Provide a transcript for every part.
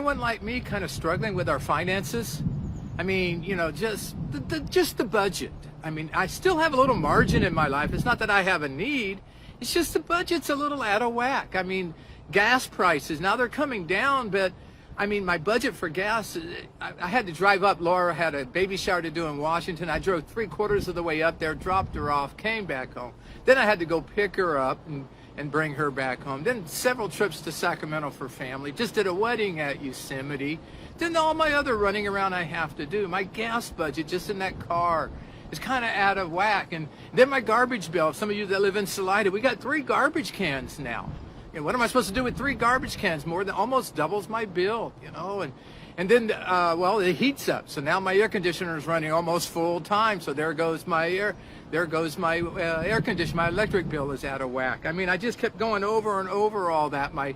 anyone like me kind of struggling with our finances? I mean, just the budget. I mean, I still have a little margin in my life. It's not that I have a need. It's just the budget's a little out of whack. I mean, gas prices, now they're coming down, but I mean, my budget for gas, I had to drive up. Laura had a baby shower to do in Washington. I drove 3/4 of the way up there, dropped her off, came back home. Then I had to go pick her up and bring her back home. Then several trips to Sacramento for family. Just did a wedding at Yosemite. Then all my other running around I have to do. My gas budget just in that car is kind of out of whack. And then my garbage bill. Some of you that live in Salida, we got 3 garbage cans now. What am I supposed to do with 3 garbage cans? More than almost doubles my bill, And then, it heats up. So now my air conditioner is running almost full time. So there goes my air conditioner. My electric bill is out of whack. I mean, I just kept going over and over all that. My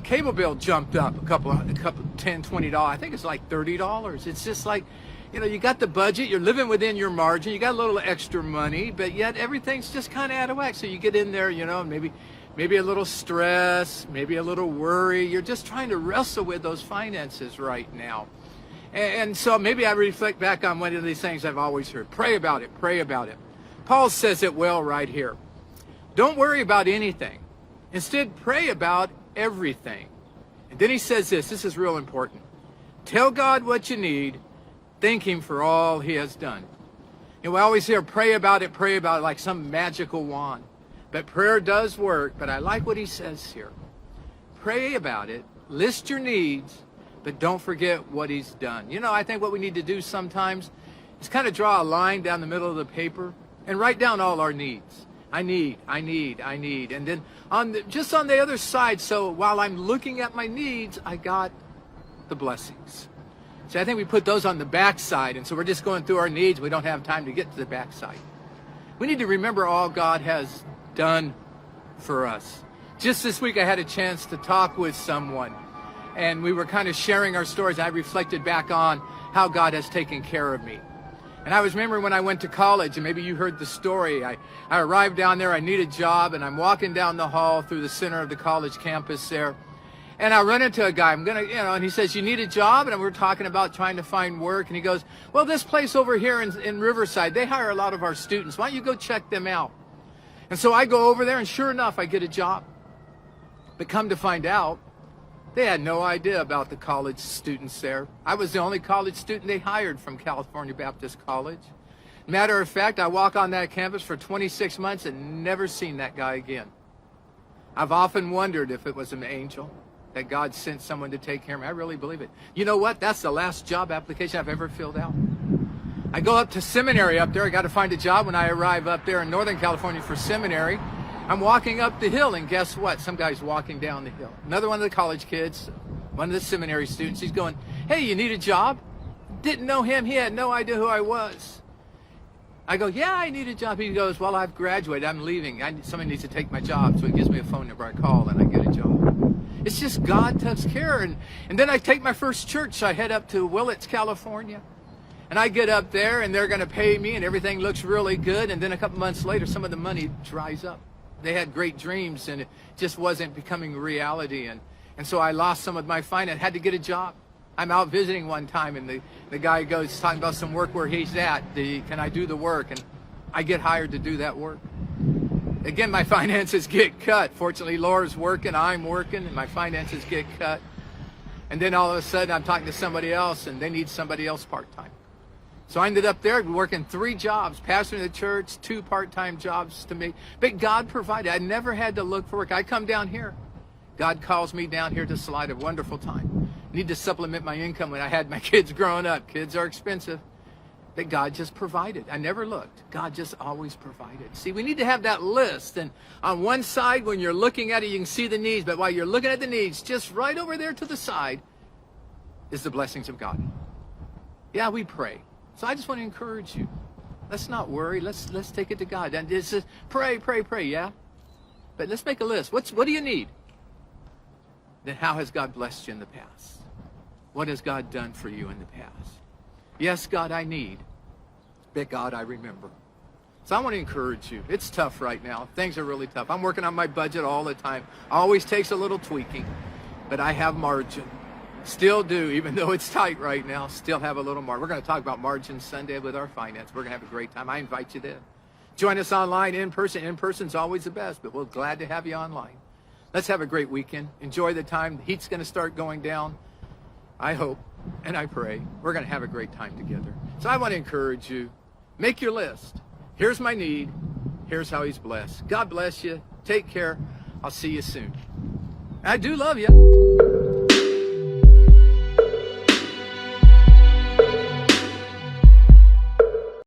cable bill jumped up a couple $10, $20. I think it's like $30. It's just like, you got the budget. You're living within your margin. You got a little extra money, but yet everything's just kind of out of whack. So you get in there, maybe a little stress, maybe a little worry. You're just trying to wrestle with those finances right now. And so maybe I reflect back on one of these things I've always heard. Pray about it. Pray about it. Paul says it well right here. Don't worry about anything. Instead, pray about everything. And then he says this is real important. Tell God what you need. Thank him for all he has done. And we always hear pray about it like some magical wand. But prayer does work, but I like what he says here. Pray about it, list your needs, but don't forget what he's done. I think what we need to do sometimes is kind of draw a line down the middle of the paper and write down all our needs. I need. And then just on the other side, so while I'm looking at my needs, I got the blessings. See, I think we put those on the backside, and so we're just going through our needs. We don't have time to get to the backside. We need to remember all God has done for us. Just this week I had a chance to talk with someone, and we were kind of sharing our stories. I reflected back on how God has taken care of me. And I was remembering when I went to college, and maybe you heard the story. I arrived down there, I need a job, and I'm walking down the hall through the center of the college campus there. And I run into a guy, and he says, you need a job? And we're talking about trying to find work. And he goes, well, this place over here in Riverside, they hire a lot of our students. Why don't you go check them out? And so I go over there, and sure enough, I get a job. But come to find out, they had no idea about the college students there. I was the only college student they hired from California Baptist College. Matter of fact, I walk on that campus for 26 months and never seen that guy again. I've often wondered if it was an angel, that God sent someone to take care of me. I really believe it. You know what? That's the last job application I've ever filled out. I go up to seminary up there. I got to find a job when I arrive up there in Northern California for seminary. I'm walking up the hill, and guess what? Some guy's walking down the hill. Another one of the college kids, one of the seminary students, he's going, hey, you need a job? Didn't know him. He had no idea who I was. I go, yeah, I need a job. He goes, well, I've graduated. I'm leaving. Somebody needs to take my job. So he gives me a phone number. I call, and I get a job. It's just God takes care. And then I take my first church. I head up to Willits, California. And I get up there, and they're going to pay me, and everything looks really good. And then a couple months later, some of the money dries up. They had great dreams, and it just wasn't becoming reality. And so I lost some of my finance, had to get a job. I'm out visiting one time, and the guy goes talking about some work where he's at. Can I do the work? And I get hired to do that work. Again, my finances get cut. Fortunately, Laura's working, I'm working, and my finances get cut. And then all of a sudden, I'm talking to somebody else, and they need somebody else part-time. So I ended up there working 3 jobs, pastoring the church, 2 part-time jobs to me. But God provided. I never had to look for work. I come down here. God calls me down here to Salida. Wonderful time. Need to supplement my income when I had my kids growing up. Kids are expensive. But God just provided. I never looked. God just always provided. See, we need to have that list. And on one side, when you're looking at it, you can see the needs. But while you're looking at the needs, just right over there to the side is the blessings of God. Yeah, we pray. So I just want to encourage you. Let's not worry. Let's take it to God. And it's just pray, yeah? But let's make a list. What do you need? Then how has God blessed you in the past? What has God done for you in the past? Yes, God, I need. But God, I remember. So I want to encourage you. It's tough right now. Things are really tough. I'm working on my budget all the time. Always takes a little tweaking. But I have margin. Still do, even though it's tight right now, still have a little margin. We're going to talk about margin Sunday with our finance. We're going to have a great time. I invite you there. Join us online, in person. In person's always the best, but we're glad to have you online. Let's have a great weekend. Enjoy the time. The heat's going to start going down. I hope and I pray we're going to have a great time together. So I want to encourage you, make your list. Here's my need. Here's how he's blessed. God bless you. Take care. I'll see you soon. I do love you.